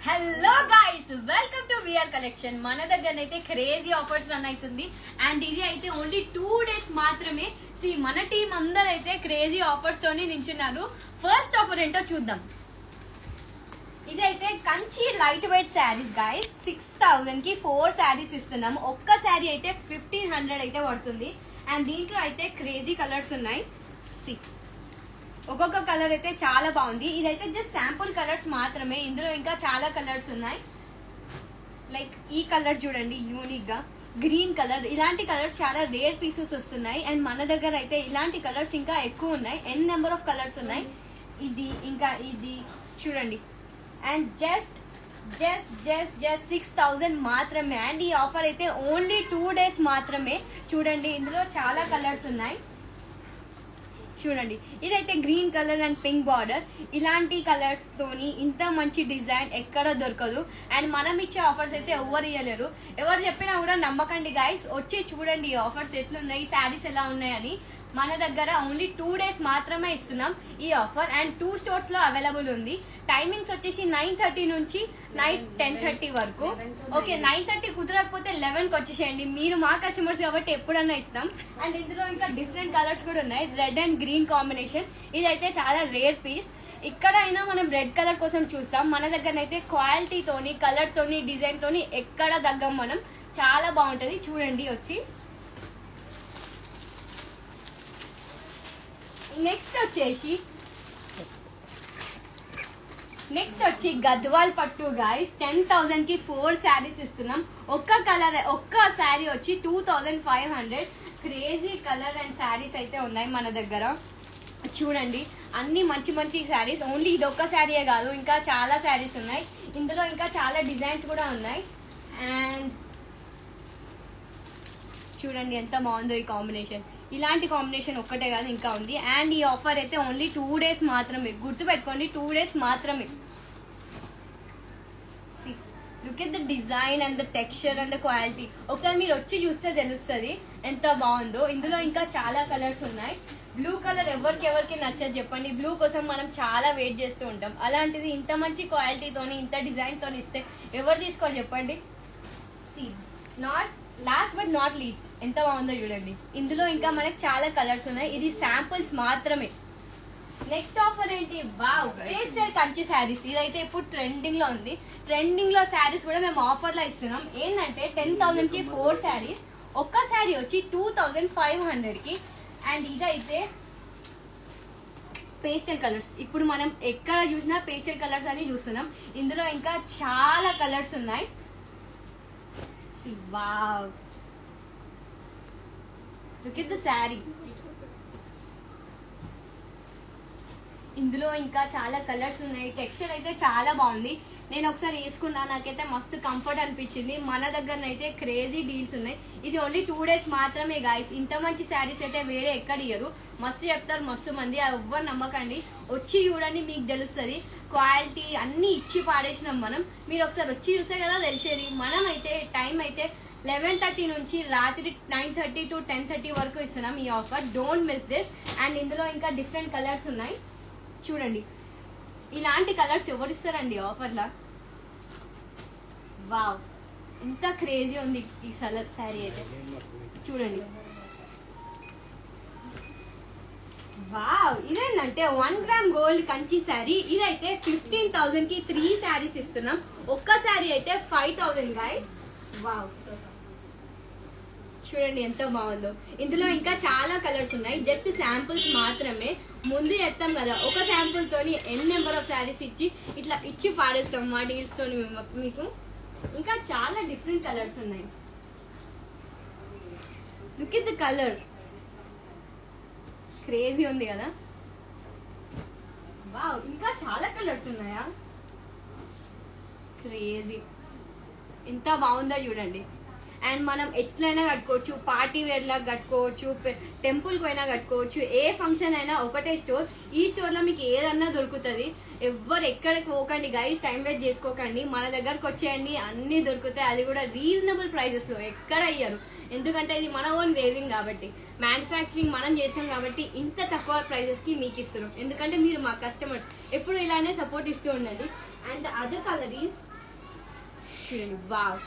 Hello guys, welcome to VR collection. మన దగ్గర అయితే క్రేజీ ఆఫర్స్ రన్ అవుతుంది అండ్ ఇది అయితే ఓన్లీ 2 days మాత్రమే. మన టీం అందరూ అయితే క్రేజీ ఆఫర్స్ తోనే నించున్నారు. ఫస్ట్ ఆఫర్ ఏంటో చూద్దాం. ఇదైతే Kanchi light weight saris guys. 6000 కి 4 శారీస్ ఇస్తున్నాం. ఒక్క శారీ అయితే 1500 అయితే పడుతుంది. అండ్ దీంట్లో అయితే క్రేజీ కలర్స్ ఉన్నాయి. ఒక్కొక్క కలర్ అయితే చాలా బాగుంది. ఇదైతే జస్ట్ శాంపుల్ కలర్స్ మాత్రమే. ఇందులో ఇంకా చాలా కలర్స్ ఉన్నాయి. లైక్ ఈ కలర్ చూడండి, యూనిక్ గా గ్రీన్ కలర్. ఇలాంటి కలర్స్ చాలా రేర్ పీసెస్ వస్తున్నాయి అండ్ మన దగ్గర అయితే ఇలాంటి కలర్స్ ఇంకా ఎక్కువ ఉన్నాయి. ఎన్ నెంబర్ ఆఫ్ కలర్స్ ఉన్నాయి. ఇది ఇంకా ఇది చూడండి. అండ్ జస్ట్ 6000 మాత్రమే. అండ్ ఈ ఆఫర్ అయితే ఓన్లీ 2 days మాత్రమే. చూడండి, ఇందులో చాలా కలర్స్ ఉన్నాయి. చూడండి, ఇదైతే green colour and pink border. ఇలాంటి కలర్స్ తోని ఇంత మంచి డిజైన్ ఎక్కడ దొరకదు. అండ్ మనం ఇచ్చే ఆఫర్స్ అయితే ఎవరు ఇవ్వలేరు. ఎవరు చెప్పినా కూడా నమ్మకండి గైస్. వచ్చి చూడండి ఈ ఆఫర్స్ ఎట్లున్నాయి, శారీస్ ఎలా ఉన్నాయని. మన దగ్గర ఓన్లీ 2 days మాత్రమే ఇస్తున్నాం ఈ ఆఫర్. అండ్ 2 stores లో అవైలబుల్ ఉంది. టైమింగ్స్ వచ్చేసి 9:30 నుంచి నైట్ 10:30 వరకు. ఓకే, 9:30 కుదరకపోతే 11కి వచ్చేసేయండి. మీరు మా కస్టమర్స్ కాబట్టి ఎప్పుడన్నా ఇస్తాం. అండ్ ఇందులో ఇంకా డిఫరెంట్ కలర్స్ కూడా ఉన్నాయి. Red and green combination. ఇదైతే చాలా రేర్ పీస్. ఇక్కడైనా మనం రెడ్ కలర్ కోసం చూస్తాం. మన దగ్గర అయితే క్వాలిటీతోని, కలర్ తోని, డిజైన్ తోని ఎక్కడ దగ్గం మనం. చాలా బాగుంటది. చూడండి వచ్చి. నెక్స్ట్ వచ్చి గద్వాల్ పట్టు గైస్. 10,000 కి 4 శారీస్ ఇస్తున్నాం. ఒక్క శారీ వచ్చి 2500. క్రేజీ కలర్ అండ్ శారీస్ అయితే ఉన్నాయి మన దగ్గర. చూడండి, అన్ని మంచి మంచి శారీస్. ఓన్లీ ఇది ఒక్క శారీయే కాదు, ఇంకా చాలా శారీస్ ఉన్నాయి. ఇందులో ఇంకా చాలా డిజైన్స్ కూడా ఉన్నాయి. అండ్ చూడండి ఎంత బాగుందో ఈ కాంబినేషన్. ఇలాంటి కాంబినేషన్ ఒక్కటే కాదు, ఇంకా ఉంది. అండ్ ఈ ఆఫర్ అయితే ఓన్లీ 2 days మాత్రమే. గుర్తుపెట్టుకోండి, 2 days మాత్రమే. Look at the design and the texture and the quality. ఒకసారి మీరు వచ్చి చూస్తే తెలుస్తుంది ఎంత బాగుందో. ఇందులో ఇంకా చాలా కలర్స్ ఉన్నాయి. బ్లూ కలర్ ఎవరికి నచ్చదు చెప్పండి. బ్లూ కోసం మనం చాలా వెయిట్ చేస్తూ ఉంటాం. అలాంటిది ఇంత మంచి క్వాలిటీతోని, ఇంత డిజైన్తో ఇస్తే ఎవరు తీసుకోవాలి చెప్పండి. లాస్ట్ బట్ నాట్ లీస్ట్ ఎంత బాగుందో చూడండి. ఇందులో ఇంకా మనకి చాలా కలర్స్ ఉన్నాయి. ఇది శాంపుల్స్ మాత్రమే. నెక్స్ట్ ఆఫర్ ఏంటి? Wow, pastel Kanchi saris. ఇదైతే ఇప్పుడు ట్రెండింగ్ లో ఉంది. ట్రెండింగ్ లో శారీస్ కూడా మేము ఆఫర్ లో ఇస్తున్నాం. ఏంటంటే 10,000 కి 4 శారీస్. ఒక్క శారీ వచ్చి 2500 కి. అండ్ ఇదైతే పేస్టల్ కలర్స్. ఇప్పుడు మనం ఎక్కడ చూసినా పేస్టల్ కలర్స్ అని చూస్తున్నాం. ఇందులో ఇంకా చాలా కలర్స్ ఉన్నాయి. Wow, look at the saree. ఇందులో ఇంకా చాలా కలర్స్ ఉన్నాయి. టెక్స్చర్ అయితే చాలా బాగుంది. నేను ఒకసారి వేసుకున్నా, నాకైతే మస్తు కంఫర్ట్ అనిపించింది. మన దగ్గర అయితే క్రేజీ డీల్స్ ఉన్నాయి. ఇది ఓన్లీ 2 days మాత్రమే గాయస్. ఇంత మంచి శారీస్ అయితే వేరే ఎక్కడ ఇయ్యరు. మస్తు చెప్తారు మస్తు మంది, అది ఎవ్వరు నమ్మకండి. వచ్చి చూడండి, మీకు తెలుస్తుంది. క్వాలిటీ అన్ని ఇచ్చి పాడేసినాం మనం. మీరు ఒకసారి వచ్చి చూస్తే కదా తెలిసేది. మనం అయితే టైం అయితే 11:30 నుంచి రాత్రి 9:30 to 10:30 వరకు ఇస్తున్నాం ఈ offer. Don't miss this. And ఇందులో ఇంకా డిఫరెంట్ కలర్స్ ఉన్నాయి. చూడండి, ఇలాంటి కలర్స్ ఎవరు ఇస్తారండి ఆఫర్లా. వావ్, ఇంత క్రేజీ ఉంది ఈ శారీ అయితే. చూడండి, వావ్. ఇదేంటంటే 1 gram గోల్డ్ కంచి శారీ. ఇదైతే 15,000 కి 3 శారీస్ ఇస్తున్నాం. ఒక్క శారీ అయితే 5,000 గైస్. వావ్, చూడండి ఎంత బాగుందో. ఇందులో ఇంకా చాలా కలర్స్ ఉన్నాయి. జస్ట్ శాంపుల్స్ మాత్రమే. ముందు చెప్తాం కదా, ఒక శాంపుల్ తోని ఎన్ నెంబర్ ఆఫ్ శారీస్ ఇట్లా ఇచ్చి పాడేస్తాం మా డీల్స్ తోని మీకు. ఇంకా చాలా డిఫరెంట్ కలర్స్ ఉన్నాయి. Look at the colour, crazy ఉంది కదా. వావ్, ఇంకా చాలా కలర్స్ ఉన్నాయా, క్రేజీ. ఎంత బాగుందో చూడండి. అండ్ మనం ఎట్లయినా కట్టుకోవచ్చు. పార్టీ వేర్ లాగా కట్టుకోవచ్చు, టెంపుల్కి పోయినా కట్టుకోవచ్చు. ఏ ఫంక్షన్ అయినా ఒకటే స్టోర్. ఈ స్టోర్లో మీకు ఏదన్నా దొరుకుతుంది. ఎవ్వరు ఎక్కడికి పోకండి గైస్, టైం వేస్ట్ చేసుకోకండి. మన దగ్గరకు వచ్చేయండి, అన్ని దొరుకుతాయి. అది కూడా రీజనబుల్ ప్రైజెస్లో. ఎక్కడ అయ్యారు, ఎందుకంటే ఇది మన ఓన్ వేవింగ్ కాబట్టి, మ్యానుఫ్యాక్చరింగ్ మనం చేస్తాం కాబట్టి ఇంత తక్కువ ప్రైజెస్కి మీకు ఇస్తున్నాం. ఎందుకంటే మీరు మా కస్టమర్స్. ఎప్పుడు ఇలానే సపోర్ట్ ఇస్తూ ఉండండి. అండ్ అదర్ కలర్ ఈస్ చూడండి wow,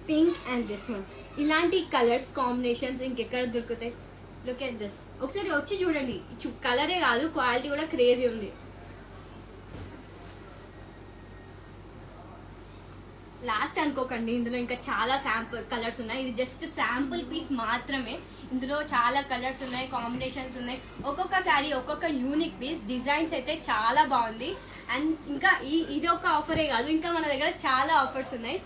pink and this one. ఇలాంటి కలర్స్ కాంబినేషన్స్ ఇంకెక్కడ దొరుకుతాయి? Look at this. ఒకసారి వచ్చి చూడండి, కలరే కాదు క్వాలిటీ కూడా క్రేజీ ఉంది. లాస్ట్ అనుకోకండి, ఇందులో ఇంకా చాలా శాంపుల్ కలర్స్ ఉన్నాయి. ఇది జస్ట్ శాంపుల్ పీస్ మాత్రమే. ఇందులో చాలా కలర్స్ ఉన్నాయి, కాంబినేషన్స్ ఉన్నాయి. ఒక్కొక్క శారీ ఒక్కొక్క యూనిక్ పీస్. డిజైన్స్ అయితే చాలా బాగుంది. అండ్ ఇంకా ఇది ఒక ఆఫరే కాదు, ఇంకా మన దగ్గర చాలా ఆఫర్స్ ఉన్నాయి.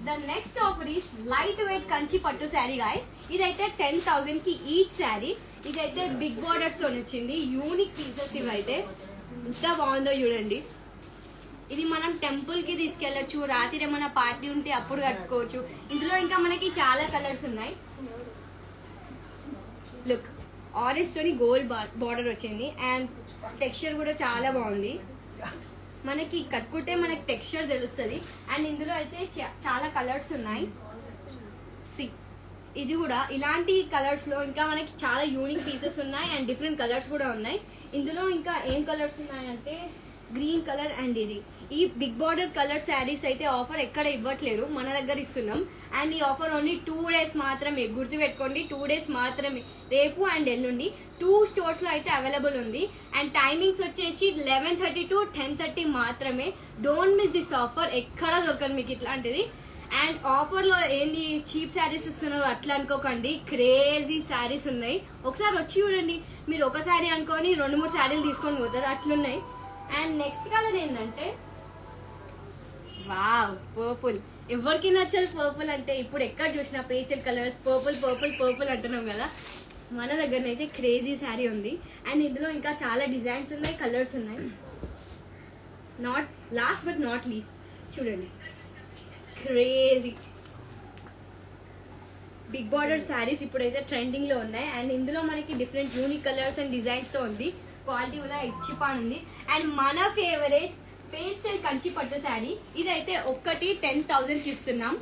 The next offer is light weight Kanchi పట్టు శారీ గాయస్. ఇదైతే 10,000 కి ఈచ్ శారీ. ఇదైతే బిగ్ బార్డర్స్ తో వచ్చింది. యూనిక్ పీసెస్ ఇవైతే ఎంత బాగుందో చూడండి. ఇది మనం టెంపుల్ కి తీసుకెళ్ళచ్చు, రాత్రి ఏమైనా పార్టీ ఉంటే అప్పుడు కట్టుకోవచ్చు. ఇందులో ఇంకా మనకి చాలా కలర్స్ ఉన్నాయి. లుక్, ఆరెంజ్ తోని గోల్డ్ బార్డర్ వచ్చింది అండ్ టెక్స్చర్ కూడా చాలా బాగుంది. మనకి కట్టుకుంటే మనకి టెక్స్చర్ తెలుస్తుంది. అండ్ ఇందులో అయితే చాలా కలర్స్ ఉన్నాయి. సి, ఇది కూడా ఇలాంటి కలర్స్ లో ఇంకా మనకి చాలా యూనిక్ పీసెస్ ఉన్నాయి అండ్ డిఫరెంట్ కలర్స్ కూడా ఉన్నాయి. ఇందులో ఇంకా ఏం కలర్స్ ఉన్నాయంటే గ్రీన్ కలర్ అండ్ ఇది. ఈ బిగ్ బార్డర్ కలర్ శారీస్ అయితే ఆఫర్ ఎక్కడ ఇవ్వట్లేరు, మన దగ్గర ఇస్తున్నాం. అండ్ ఈ ఆఫర్ ఓన్లీ 2 days మాత్రమే. గుర్తుపెట్టుకోండి, 2 days మాత్రమే. రేపు అండ్ ఎల్లుండి 2 stores లో అయితే అవైలబుల్ ఉంది. అండ్ టైమింగ్స్ వచ్చేసి 11:30 to 10:30 మాత్రమే. Don't miss this offer. ఎక్కడ దొరకదు మీకు ఇట్లాంటిది. అండ్ ఆఫర్లో ఏంది చీప్ శారీస్ ఇస్తున్నారు అట్లా అనుకోకండి, క్రేజీ శారీస్ ఉన్నాయి. ఒకసారి వచ్చి చూడండి. మీరు ఒక శారీ అనుకొని 2-3 శారీలు తీసుకొని పోతారు, అట్లున్నాయి. అండ్ నెక్స్ట్ కలర్ ఏంటంటే వావ్, పర్పుల్. ఎవరికి నచ్చదు పర్పుల్ అంటే? ఇప్పుడు ఎక్కడ చూసినా pastel colours, purple purple purple అంటున్నాం కదా. మన దగ్గరనైతే క్రేజీ శారీ ఉంది. అండ్ ఇందులో ఇంకా చాలా డిజైన్స్ ఉన్నాయి, కలర్స్ ఉన్నాయి. Not lost but not least చూడండి, క్రేజీ బిగ్ బార్డర్ శారీస్ ఇప్పుడైతే ట్రెండింగ్ లో ఉన్నాయి. అండ్ ఇందులో మనకి different unique colours and designs తో ఉంది. క్వాలిటీ కూడా ఇచ్చిపాన్ ఉంది. అండ్ మన ఫేవరెట్ పేస్టల్ కంచి పట్టు శారీ. ఇదైతే ఒక్కటి 10,000 కి ఇస్తున్నాం.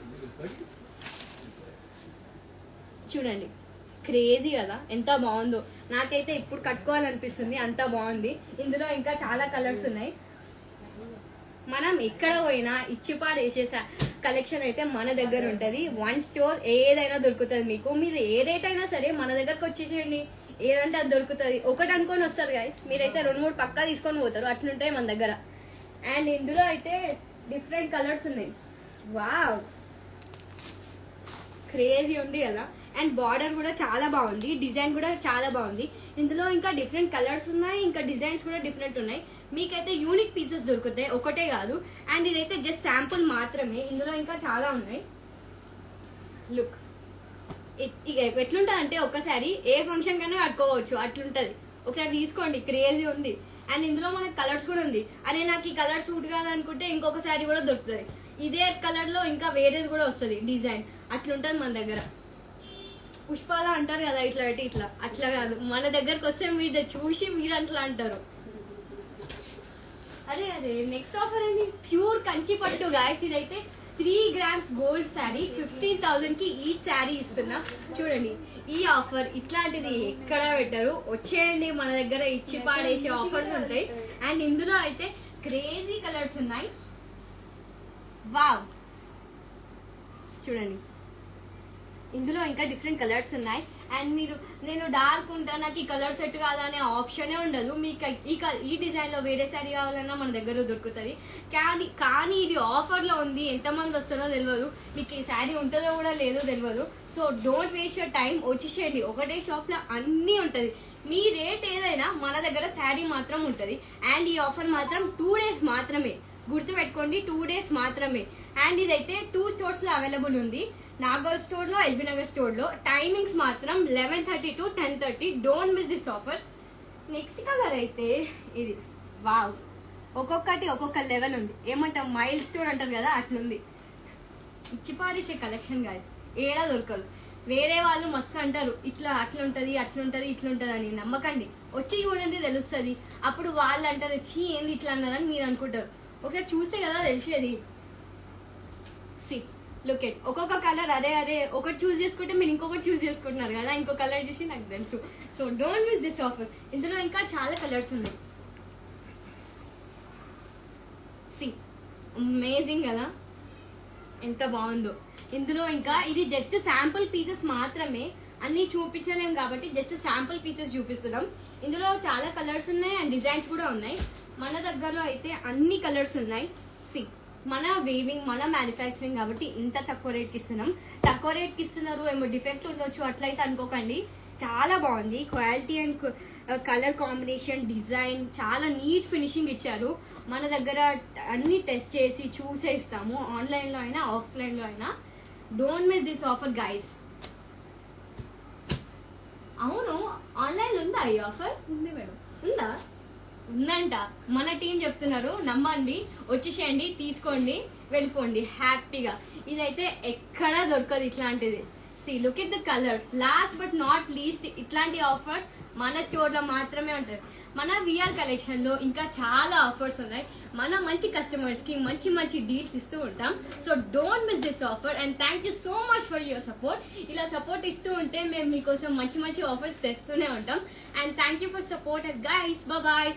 చూడండి, క్రేజీ కదా, ఎంత బాగుందో. నాకైతే ఇప్పుడు కట్టుకోవాలనిపిస్తుంది, అంత బాగుంది. ఇందులో ఇంకా చాలా కలర్స్ ఉన్నాయి. మనం ఎక్కడ పోయినా ఇచ్చిపాడేసే కలెక్షన్ అయితే మన దగ్గర ఉంటుంది. 1 store ఏదైనా దొరుకుతుంది మీకు. మీరు ఏ రేట్ అయినా సరే మన దగ్గరకు వచ్చేసేయండి, ఏదంటే అది దొరుకుతుంది. ఒకటి అనుకొని వస్తారు గైస్, మీరైతే 2-3 పక్కా తీసుకొని పోతారు, అట్లుంటాయి మన దగ్గర. అండ్ ఇందులో అయితే డిఫరెంట్ కలర్స్ ఉన్నాయి. వావ్, క్రేజీ ఉంది కదా. అండ్ బార్డర్ కూడా చాలా బాగుంది, డిజైన్ కూడా చాలా బాగుంది. ఇందులో ఇంకా డిఫరెంట్ కలర్స్ ఉన్నాయి, ఇంకా డిజైన్స్ కూడా డిఫరెంట్ ఉన్నాయి. మీకైతే యూనిక్ పీసెస్ దొరుకుతాయి, ఒకటే కాదు. అండ్ ఇదైతే జస్ట్ శాంపుల్ మాత్రమే, ఇందులో ఇంకా చాలా ఉన్నాయి. లుక్, ఎట్లుంటది అంటే ఒకసారి ఏ ఫంక్షన్ కన్నా కట్టుకోవచ్చు, అట్లుంటది. ఒకసారి తీసుకోండి, క్రేజీ ఉంది. అండ్ ఇందులో మనకి కలర్స్ కూడా ఉంది. అదే నాకు ఈ కలర్ సూట్ కాదనుకుంటే ఇంకొక శారీ కూడా దొరుకుతుంది. ఇదే కలర్ లో ఇంకా వేరేది కూడా వస్తుంది డిజైన్, అట్లుంటది మన దగ్గర. పుష్పాల అంటారు కదా, ఇట్లా పెట్టి ఇట్లా, అట్లా కాదు. మన దగ్గరకు వస్తే మీరు చూసి మీరు అట్లా అంటారు. అదే నెక్స్ట్ ఆఫర్ ఏంది, ప్యూర్ కంచి పట్టు గాయస్. ఇదైతే 3 grams గోల్డ్ శారీ, 15,000 కి ఈచ్ శారీ ఇస్తున్నా. చూడండి, ఈ ఆఫర్ ఇట్లాంటిది ఎక్కడ పెట్టరు. వచ్చేయండి, మన దగ్గర ఇచ్చి పాడేసే ఆఫర్స్ ఉంటాయి. అండ్ ఇందులో అయితే క్రేజీ కలర్స్ ఉన్నాయి. వావ్, చూడండి, ఇందులో ఇంకా డిఫరెంట్ కలర్స్ ఉన్నాయి. అండ్ నేను డార్క్ ఉంటా, నాకు ఈ కలర్ సెట్ కాదా అనే ఆప్షనే ఉండదు. మీకు ఈ డిజైన్ లో వేరే శారీ కావాలన్నా మన దగ్గర దొరుకుతుంది. కానీ ఇది ఆఫర్ లో ఉంది, ఎంతమంది వస్తారో తెలియదు, మీకు ఈ శారీ ఉంటుందో కూడా లేదో తెలియదు. So don't waste your time, వచ్చేసేయండి. ఒకటే షాప్ లో అన్నీ ఉంటుంది. మీ రేట్ ఏదైనా మన దగ్గర శారీ మాత్రం ఉంటుంది. అండ్ ఈ ఆఫర్ మాత్రం 2 days మాత్రమే. గుర్తుపెట్టుకోండి, 2 days మాత్రమే. అండ్ ఇదైతే 2 stores లో అవైలబుల్ ఉంది. నాగోల్ స్టోర్ లో, ఎల్బీ నగర్ స్టోర్ లో. టైమింగ్స్ మాత్రం 11:30 to 10:30. Don't miss this offer. Next colour అయితే ఇది. వావ్, ఒక్కొక్కటి ఒక్కొక్క లెవెల్ ఉంది. ఏమంటాం, మైల్ స్టోర్ అంటారు కదా, అట్లుంది. ఇచ్చిపాడేసే కలెక్షన్ గాయస్, ఏడా దొరకదు. వేరే వాళ్ళు మస్తు అంటారు, ఇట్లా అట్లుంటది అట్లుంటది ఇట్లుంటది అని. నమ్మకండి, వచ్చి చూడండి, తెలుస్తుంది. అప్పుడు వాళ్ళు అంటారు, చీ ఏంది ఇట్లా అన్నారని మీరు అనుకుంటారు. ఒకసారి చూస్తే కదా తెలిసేది. సి, లుక్ ఎట్, ఒక్కొక్క కలర్. అరే ఒకటి చూస్ చేసుకుంటే మీరు ఇంకొకటి చూస్ చేసుకుంటున్నారు కదా, ఇంకో కలర్ చూసి నాకు తెలుసు. So don't miss this offer. ఇందులో ఇంకా చాలా కలర్స్ ఉన్నాయి. సి, అమేజింగ్ కదా. ఎంత బాగుందో. ఇందులో ఇంకా ఇది జస్ట్ శాంపుల్ పీసెస్ మాత్రమే, అన్ని చూపించలేం కాబట్టి జస్ట్ శాంపుల్ పీసెస్ చూపిస్తున్నాం. ఇందులో చాలా కలర్స్ ఉన్నాయి అండ్ డిజైన్స్ కూడా ఉన్నాయి. మన దగ్గరలో అయితే అన్ని కలర్స్ ఉన్నాయి. సి మన వేవింగ్ మన మ్యానుఫ్యాక్చరింగ్ కాబట్టి ఇంత తక్కువ రేట్కి ఇస్తున్నాం. తక్కువ రేట్కి ఇస్తున్నారు ఏమో డిఫెక్ట్ ఉండొచ్చు అట్లయితే అనుకోకండి. చాలా బాగుంది quality and colour combination, design చాలా నీట్ ఫినిషింగ్ ఇచ్చారు. మన దగ్గర అన్ని టెస్ట్ చేసి చూసే ఇస్తాము, ఆన్లైన్లో అయినా ఆఫ్లైన్లో అయినా. Don't miss this offer guys. అవును, ఆన్లైన్ ఉందా ఈ ఆఫర్? ఉంది మేడం. ఉందా? ఉందంట. మన టీం చెప్తున్నారు, నమ్మండి, వచ్చేసేయండి, తీసుకోండి, వెళ్ళిపోండి హ్యాపీగా. ఇదైతే ఎక్కడా దొరకదు ఇట్లాంటిది. See look at the colour. Last but not least ఇట్లాంటి ఆఫర్స్ మన స్టోర్లో మాత్రమే ఉంటాయి. మన విఆర్ కలెక్షన్లో ఇంకా చాలా ఆఫర్స్ ఉన్నాయి. మన మంచి కస్టమర్స్కి మంచి మంచి డీల్స్ ఇస్తూ ఉంటాం. So don't miss this offer and thank you so much for your support. ఇలా సపోర్ట్ ఇస్తూ ఉంటే మేము మీకోసం మంచి మంచి ఆఫర్స్ తెస్తూనే ఉంటాం. And thank you for support guys. Bye.